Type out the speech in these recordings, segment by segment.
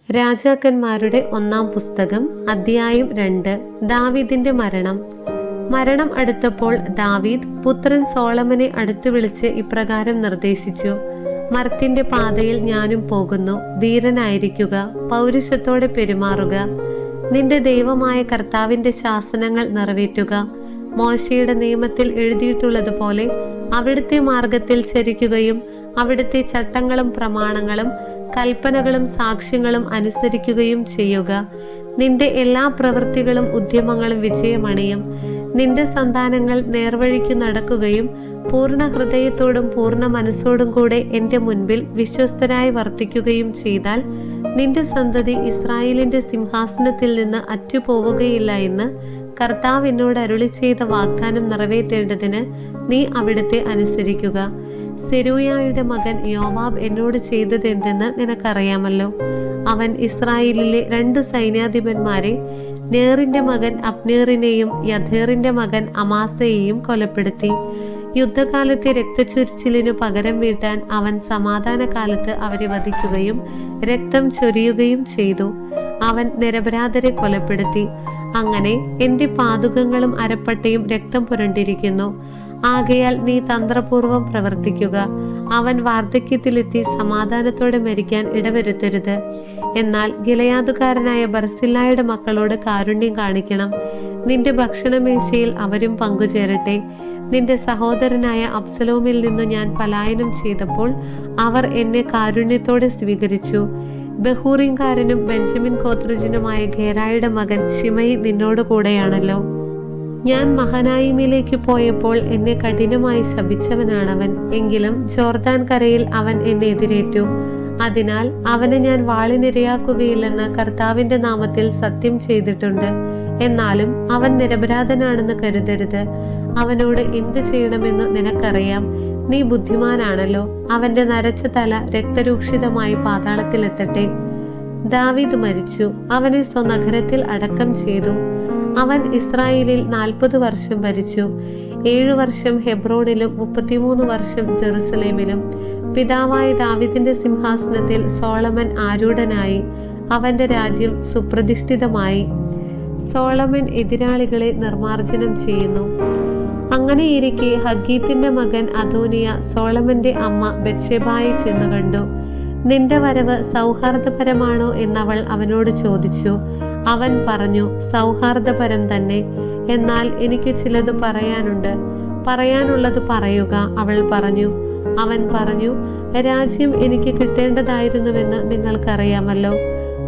രാജാക്കന്മാരുടെ 1-ാം പുസ്തകം അധ്യായം 2. ദാവീദിന്റെ മരണം അടുത്തപ്പോൾ ദാവീദ് പുത്രൻ സോളമനെ അടുത്തു വിളിച്ച് ഇപ്രകാരം നിർദ്ദേശിച്ചു: മർത്യന്റെ പാതയിൽ ഞാനും പോകുന്നു. ധീരനായിരിക്കുക, പൗരുഷത്തോടെ പെരുമാറുക. നിന്റെ ദൈവമായ കർത്താവിന്റെ ശാസനങ്ങൾ നിറവേറ്റുക. മോശയുടെ നിയമത്തിൽ എഴുതിയിട്ടുള്ളതുപോലെ അവിടുത്തെ മാർഗത്തിൽ ചരിക്കുകയും അവിടുത്തെ ചട്ടങ്ങളും പ്രമാണങ്ങളും കൽപ്പനകളും സാക്ഷ്യങ്ങളും അനുസരിക്കുകയും ചെയ്യുക. നിന്റെ എല്ലാ പ്രവൃത്തികളും ഉദ്യമങ്ങളും വിജയമണിയും. നിന്റെ സന്താനങ്ങൾ നേർവഴിക്ക് നടക്കുകയും പൂർണ്ണ ഹൃദയത്തോടും പൂർണ്ണ മനസ്സോടും കൂടെ എൻ്റെ മുൻപിൽ വിശ്വസ്തരായി വർത്തിക്കുകയും ചെയ്താൽ നിന്റെ സന്തതി ഇസ്രായേലിന്റെ സിംഹാസനത്തിൽ നിന്ന് അറ്റുപോവുകയില്ല എന്ന് കർത്താവ് എന്നോട് അരുളി ചെയ്ത വാഗ്ദാനം നിറവേറ്റേണ്ടതിന് നീ അവിടുത്തെ അനുസരിക്കുക. സെരൂയായുടെ മകൻ യോവാബ് എന്നോട് ചെയ്തതെന്തെന്ന് നിനക്കറിയാമല്ലോ. അവൻ ഇസ്രായേലിലെ 2 സൈന്യാധിപന്മാരെ, നേറിന്റെ മകൻ അബ്നേറിനെയും യഥേറിന്റെ മകൻ അമാസയെയും കൊലപ്പെടുത്തി. യുദ്ധകാലത്തെ രക്തച്ചൊരിച്ചിലിനു പകരം വീട്ടാൻ അവൻ സമാധാന കാലത്ത് അവരെ വധിക്കുകയും രക്തം ചൊരിയുകയും ചെയ്തു. അവൻ നിരപരാധരെ കൊലപ്പെടുത്തി. അങ്ങനെ എൻ്റെ പാദുകങ്ങളും അരപ്പട്ടയും രക്തം പുരണ്ടിരിക്കുന്നു. ആകയാൽ നീ തന്ത്രപൂർവം പ്രവർത്തിക്കുക. അവൻ വാർദ്ധക്യത്തിലെത്തി സമാധാനത്തോടെ മരിക്കാൻ ഇടവരുത്തരുത്. എന്നാൽ ഗിലെയാദുകാരനായ ബർസില്ലായുടെ മക്കളോട് കാരുണ്യം കാണിക്കണം. നിന്റെ ഭക്ഷണമേശയിൽ അവരും പങ്കുചേരട്ടെ. നിന്റെ സഹോദരനായ അബ്സലോമിൽ നിന്നു ഞാൻ പലായനം ചെയ്തപ്പോൾ അവർ എന്നെ കാരുണ്യത്തോടെ സ്വീകരിച്ചു. ബഹൂറിൻകാരനും ബെഞ്ചമിൻ ഗോത്രജനുമായ ഗേരായുടെ മകൻ ശിമയി നിന്നോട് കൂടെയാണല്ലോ. ഞാൻ മഹനായിമിലേക്ക് പോയപ്പോൾ എന്നെ കഠിനമായി ശപിച്ചവനാണവൻ. എങ്കിലും ജോർദാൻ കരയിൽ അവൻ എന്നെ എതിരേറ്റു. അതിനാൽ അവനെ ഞാൻ വാളിനിരയാക്കുകയില്ലെന്ന് കർത്താവിന്റെ നാമത്തിൽ സത്യം ചെയ്തിട്ടുണ്ട്. എന്നാലും അവൻ നിരപരാധനാണെന്ന് കരുതരുത്. അവനോട് എന്ത് ചെയ്യണമെന്ന് നിനക്കറിയാം. നീ ബുദ്ധിമാനാണല്ലോ. അവന്റെ നരച്ച തല രക്തരൂക്ഷിതമായി പാതാളത്തിലെത്തട്ടെ. ദാവീദ് മരിച്ചു. അവനെ സ്വനഗരത്തിൽ അടക്കം ചെയ്തു. അവൻ ഇസ്രായേലിൽ 40 വർഷം ഭരിച്ചു. 7 വർഷം ഹെബ്രോണിലും 33 വർഷം ജെറുസലേമിലും. പിതാവായ ദാവീദിന്റെ സിംഹാസനത്തിൽ സോളമൻ ആരൂഢനായി. അവന്റെ രാജ്യം സുപ്രതിഷ്ഠിതമായി. സോളമൻ എതിരാളികളെ നിർമാർജനം ചെയ്യുന്നു. അങ്ങനെയിരിക്കെ ഹഗ്ഗീത്തിന്റെ മകൻ അദോനിയ സോളമന്റെ അമ്മ ബത്ശേബായെ ചെന്നു കണ്ടു. നിന്റെ വരവ് സൗഹാർദ്ദപരമാണോ എന്നവൾ അവനോട് ചോദിച്ചു. അവൻ പറഞ്ഞു, സൗഹാർദ്ദപരം തന്നെ. എന്നാൽ എനിക്ക് ചിലത് പറയാനുണ്ട്. പറയാനുള്ളത് പറയുക, അവൾ പറഞ്ഞു. അവൻ പറഞ്ഞു, രാജ്യം എനിക്ക് കിട്ടേണ്ടതായിരുന്നുവെന്ന് നിങ്ങൾക്കറിയാമല്ലോ.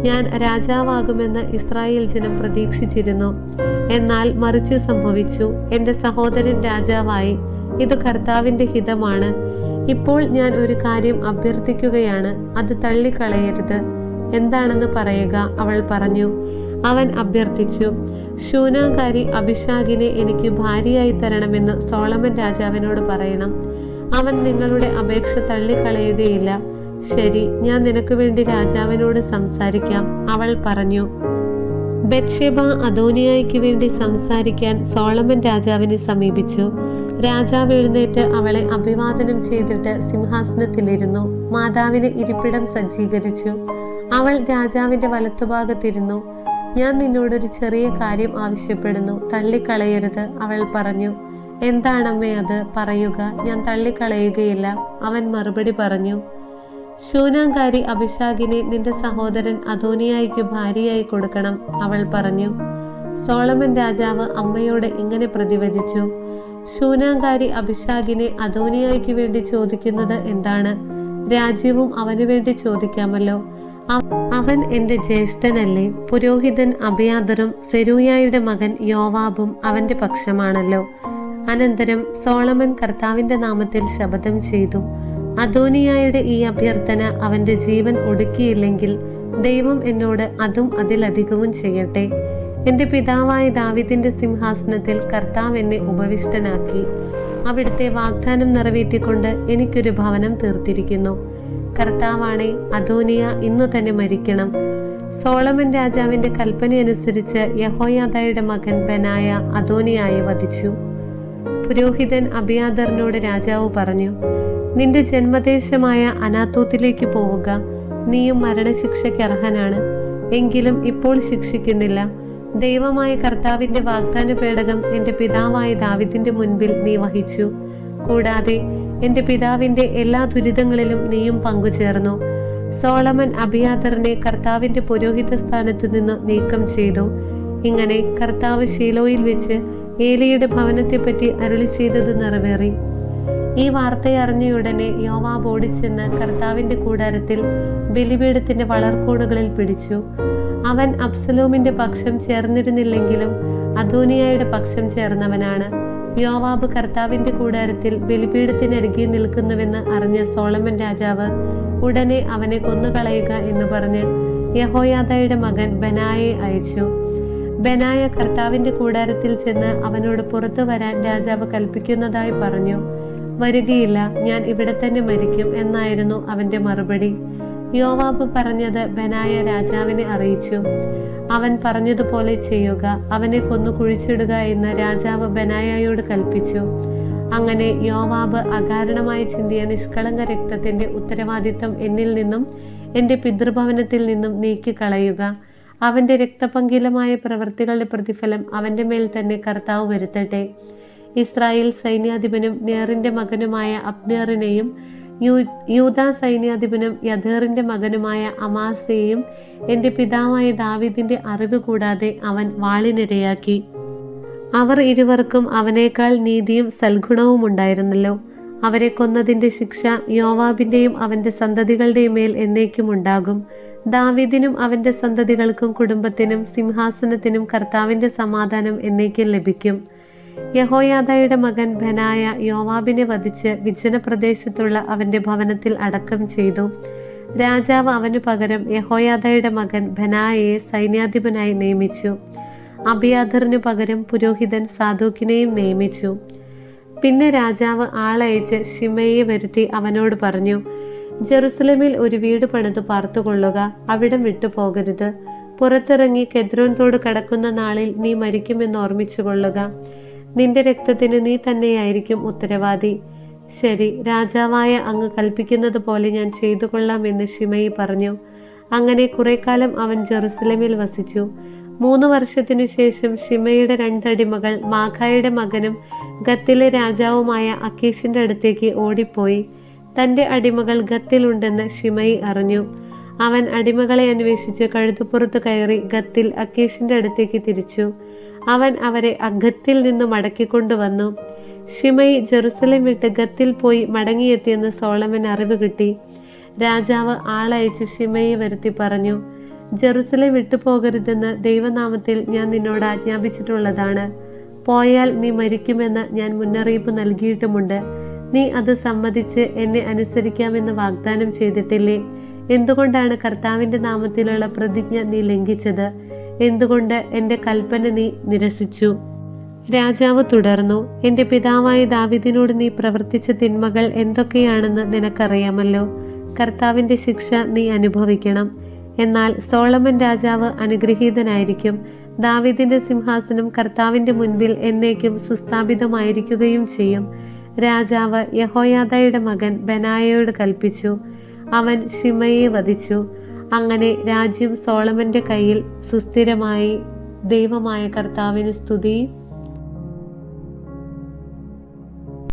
ഞാൻ രാജാവാകുമെന്ന് ഇസ്രായേൽ ജനം പ്രതീക്ഷിച്ചിരുന്നു. എന്നാൽ മറിച്ച് സംഭവിച്ചു. എൻ്റെ സഹോദരൻ രാജാവായി. ഇത് കർത്താവിന്റെ ഹിതമാണ്. ഇപ്പോൾ ഞാൻ ഒരു കാര്യം അഭ്യർത്ഥിക്കുകയാണ്. അത് തള്ളിക്കളയരുത്. എന്താണെന്ന് പറയുക, അവൾ പറഞ്ഞു. അവൻ അഭ്യർത്ഥിച്ചു, ശൂനാകാരി അഭിഷാഗിനെ എനിക്ക് ഭാര്യയായി തരണമെന്ന് സോളമൻ രാജാവിനോട് പറയണം. അവൻ നിങ്ങളുടെ അപേക്ഷ തള്ളിക്കളയുകയില്ല. ശരി, ഞാൻ നിനക്ക് വേണ്ടി രാജാവിനോട് സംസാരിക്കാം, അവൾ പറഞ്ഞു. ബത്ശേബ അദോനിയായ്ക്ക് വേണ്ടി സംസാരിക്കാൻ സോളമൻ രാജാവിനെ സമീപിച്ചു. രാജാവ് എഴുന്നേറ്റ് അവളെ അഭിവാദനം ചെയ്തിട്ട് സിംഹാസനത്തിലിരുന്നു. മാതാവിന് ഇരിപ്പിടം സജ്ജീകരിച്ചു. അവൾ രാജാവിന്റെ വലത്തുഭാഗത്തിരുന്നു. ഞാൻ നിന്നോടൊരു ചെറിയ കാര്യം ആവശ്യപ്പെടുന്നു, തള്ളിക്കളയരുത്, അവൾ പറഞ്ഞു. എന്താണമ്മേ അത്? പറയുക, ഞാൻ തള്ളിക്കളയുകയില്ല, അവൻ മറുപടി പറഞ്ഞു. ശൂനാകാരി അഭിഷാഗിനെ നിന്റെ സഹോദരൻ അദോനിയായ്ക്ക് ഭാര്യയായി കൊടുക്കണം, അവൾ പറഞ്ഞു. സോളമൻ രാജാവ് അമ്മയോട് ഇങ്ങനെ പ്രതിവചിച്ചു: ശൂനാകാരി അഭിഷാഗിനെ അദോനിയായ്ക്ക് വേണ്ടി ചോദിക്കുന്നത് എന്താണ്? രാജ്യവും അവനു വേണ്ടി ചോദിക്കാമല്ലോ. അവൻ എൻ്റെ ജ്യേഷ്ഠനല്ലേ? പുരോഹിതൻ അബിയാദറും സെരൂയായുടെ മകൻ യോവാബും അവന്റെ പക്ഷമാണല്ലോ. അനന്തരം സോളമൻ കർത്താവിന്റെ നാമത്തിൽ ശപഥം ചെയ്തു: അദോനിയായുടെ ഈ അഭ്യർത്ഥന അവന്റെ ജീവൻ ഒടുക്കിയില്ലെങ്കിൽ ദൈവം എന്നോട് അതും അതിലധികവും ചെയ്യട്ടെ. എൻ്റെ പിതാവായ ദാവീദിന്റെ സിംഹാസനത്തിൽ കർത്താവ് എന്നെ ഉപവിഷ്ടനാക്കി. അവിടുത്തെ വാഗ്ദാനം നിറവേറ്റിക്കൊണ്ട് എനിക്കൊരു ഭവനം തീർത്തിരിക്കുന്നു. കർത്താവാണേ, അദോനിയ ഇന്നു തന്നെ മരിക്കണം. സോളമൻ രാജാവിന്റെ കൽപ്പനയനുസരിച്ച് യഹോയാദയുടെ മകൻ ബെനായ അദോനിയായെ വധിച്ചു. പുരോഹിതൻ അബിയാദറിനോട് രാജാവ് പറഞ്ഞു: നിന്റെ ജന്മദേശമായ അനാത്തോത്തിലേക്ക് പോവുക. നീയും മരണശിക്ഷയ്ക്ക് അർഹനാണ്. എങ്കിലും ഇപ്പോൾ ശിക്ഷിക്കുന്നില്ല. ദൈവമായ കർത്താവിന്റെ വാഗ്ദാന പേടകം എൻ്റെ പിതാവായ ദാവീദിന്റെ മുൻപിൽ നീ വഹിച്ചു. കൂടാതെ എൻ്റെ പിതാവിന്റെ എല്ലാ ദുരിതങ്ങളിലും നീയും പങ്കുചേർന്നു. സോളമൻ അബിയാതറിനെ കർത്താവിന്റെ പുരോഹിത സ്ഥാനത്തു നിന്ന് നീക്കം ചെയ്തു. ഇങ്ങനെ കർത്താവ് ശീലോയിൽ വെച്ച് ഏലിയുടെ ഭവനത്തെപ്പറ്റി അരുളി ചെയ്തത് നിറവേറി. ഈ വാർത്തയറിഞ്ഞയുടനെ യോവാബ് ഓടിച്ചെന്ന് കർത്താവിന്റെ കൂടാരത്തിൽ ബലിപീഠത്തിന്റെ വളർക്കോണുകളിൽ പിടിച്ചു. അവൻ അബ്സലോമിന്റെ പക്ഷം ചേർന്നിരുന്നില്ലെങ്കിലും അദോനിയായുടെ പക്ഷം ചേർന്നവനാണ്. യോവാബ് കർത്താവിന്റെ കൂടാരത്തിൽ ബലിപീഠത്തിനരികെ നിൽക്കുന്നുവെന്ന് അറിഞ്ഞ സോളമൻ രാജാവ് ഉടനെ അവനെ കൊന്നുകളയുക എന്ന് പറഞ്ഞ് യഹോയാദയുടെ മകൻ ബെനായയെ അയച്ചു. ബെനായ കർത്താവിന്റെ കൂടാരത്തിൽ ചെന്ന് അവനോട് പുറത്തു വരാൻ രാജാവ് കൽപ്പിക്കുന്നതായി പറഞ്ഞു. വരികയില്ല, ഞാൻ ഇവിടെ തന്നെ മരിക്കും എന്നായിരുന്നു അവന്റെ മറുപടി. യോവാബ് പറഞ്ഞത് ബെനായ രാജാവിനെ അറിയിച്ചു. അവൻ പറഞ്ഞതുപോലെ ചെയ്യുക, അവനെ കൊന്നു കുഴിച്ചിടുക എന്ന് രാജാവ് ബെനായയോട് കൽപ്പിച്ചു. അങ്ങനെ യോവാബ് അകാരണമായി ചിന്തിയ നിഷ്കളങ്ക രക്തത്തിന്റെ ഉത്തരവാദിത്തം എന്നിൽ നിന്നും എൻ്റെ പിതൃഭവനത്തിൽ നിന്നും നീക്കിക്കളയുക. അവന്റെ രക്തപങ്കിലമായ പ്രവൃത്തികളുടെ പ്രതിഫലം അവന്റെ മേൽ തന്നെ കർത്താവ് വരുത്തട്ടെ. ഇസ്രായേൽ സൈന്യാധിപനും നേറിന്റെ മകനുമായ അബ്നേറിനെയും യൂദാ സൈന്യാധിപനും യഥേറിന്റെ മകനുമായ അമാസയെയും എൻ്റെ പിതാവായ ദാവീദിന്റെ അറിവ് കൂടാതെ അവൻ വാളിനിരയാക്കി. അവർ ഇരുവർക്കും അവനേക്കാൾ നീതിയും സൽഗുണവും ഉണ്ടായിരുന്നല്ലോ. അവരെ കൊന്നതിന്റെ ശിക്ഷ യോവാബിന്റെയും അവന്റെ സന്തതികളുടെയും മേൽ എന്നേക്കും ഉണ്ടാകും. ദാവീദിനും അവന്റെ സന്തതികൾക്കും കുടുംബത്തിനും സിംഹാസനത്തിനും കർത്താവിന്റെ സമാധാനം എന്നേക്കും ലഭിക്കും. യഹോയാദയുടെ മകൻ ബെനായ യോവാബിനെ വധിച്ച് വിജനപ്രദേശത്തുള്ള അവന്റെ ഭവനത്തിൽ അടക്കം ചെയ്തു. രാജാവ് അവനു പകരം യഹോയാദയുടെ മകൻ ബെനായയെ സൈന്യാധിപനായി നിയമിച്ചു. അബിയാദറിനു പകരം പുരോഹിതൻ സാദോക്കിനെയും നിയമിച്ചു. പിന്നെ രാജാവ് ആളയച്ച് ശിമെയെ വരുത്തി അവനോട് പറഞ്ഞു, ജെറുസലേമിൽ ഒരു വീട് പണിതു പാർത്തുകൊള്ളുക, അവിടം വിട്ടുപോകരുത്. പുറത്തിറങ്ങി കെദ്രോൻ തോട് കടക്കുന്ന നാളിൽ നീ മരിക്കുമെന്ന് ഓർമ്മിച്ചു കൊള്ളുക. നിന്റെ രക്തത്തിന് നീ തന്നെയായിരിക്കും ഉത്തരവാദി. ശരി, രാജാവായ അങ്ങ് കൽപ്പിക്കുന്നത് പോലെ ഞാൻ ചെയ്തു കൊള്ളാം എന്ന് ശിമെയി പറഞ്ഞു. അങ്ങനെ കുറെ കാലം അവൻ ജെറുസലേമിൽ വസിച്ചു. 3 വർഷത്തിനു ശേഷം ശിമെയുടെ 2 അടിമകൾ മാഖായുടെ മകനും ഗത്തിലെ രാജാവുമായ അക്കീഷിന്റെ അടുത്തേക്ക് ഓടിപ്പോയി. തന്റെ അടിമകൾ ഗത്തിലുണ്ടെന്ന് ശിമെയി അറിഞ്ഞു. അവൻ അടിമകളെ അന്വേഷിച്ച് കഴുതുപുറത്ത് കയറി ഗത്തിൽ അക്കീഷിന്റെ അടുത്തേക്ക് തിരിച്ചു. അവൻ അവരെ അഗത്തിൽ നിന്ന് മടക്കിക്കൊണ്ടുവന്നു. ശിമെയി ജെറുസലേം വിട്ട് ഗത്തിൽ പോയി മടങ്ങിയെത്തിയെന്ന് സോളമൻ അറിവ് കിട്ടി. രാജാവ് ആളയച്ച് ശിമെയെ വരുത്തി പറഞ്ഞു, ജെറുസലേം വിട്ടുപോകരുതെന്ന് ദൈവനാമത്തിൽ ഞാൻ നിന്നോട് ആജ്ഞാപിച്ചിട്ടുള്ളതാണ്. പോയാൽ നീ മരിക്കുമെന്ന് ഞാൻ മുന്നറിയിപ്പ് നൽകിയിട്ടുമുണ്ട്. നീ അത് സമ്മതിച്ച് എന്നെ അനുസരിക്കാമെന്ന് വാഗ്ദാനം ചെയ്തിട്ടില്ലേ? എന്തുകൊണ്ടാണ് കർത്താവിന്റെ നാമത്തിലുള്ള പ്രതിജ്ഞ നീ ലംഘിച്ചത്? എന്തുകൊണ്ട് എൻ്റെ കൽപ്പന നീ നിരസിച്ചു? രാജാവ് തുടർന്നു, എൻ്റെ പിതാവായ ദാവീദിനോട് നീ പ്രവർത്തിച്ച തിന്മകൾ എന്തൊക്കെയാണെന്ന് നിനക്കറിയാമല്ലോ. കർത്താവിന്റെ ശിക്ഷ നീ അനുഭവിക്കണം. എന്നാൽ സോളമൻ രാജാവ് അനുഗ്രഹീതനായിരിക്കും. ദാവീദിന്റെ സിംഹാസനം കർത്താവിന്റെ മുൻപിൽ എന്നേക്കും സുസ്ഥാപിതമായിരിക്കുകയും ചെയ്യും. രാജാവ് യഹോയാദയുടെ മകൻ ബെനായയോട് കൽപ്പിച്ചു. അവൻ ശിമെയെ വധിച്ചു. അങ്ങനെ രാജ്യം സോളമന്റെ കയ്യിൽ സുസ്ഥിരമായി. ദൈവമായ കർത്താവിന് സ്തുതി.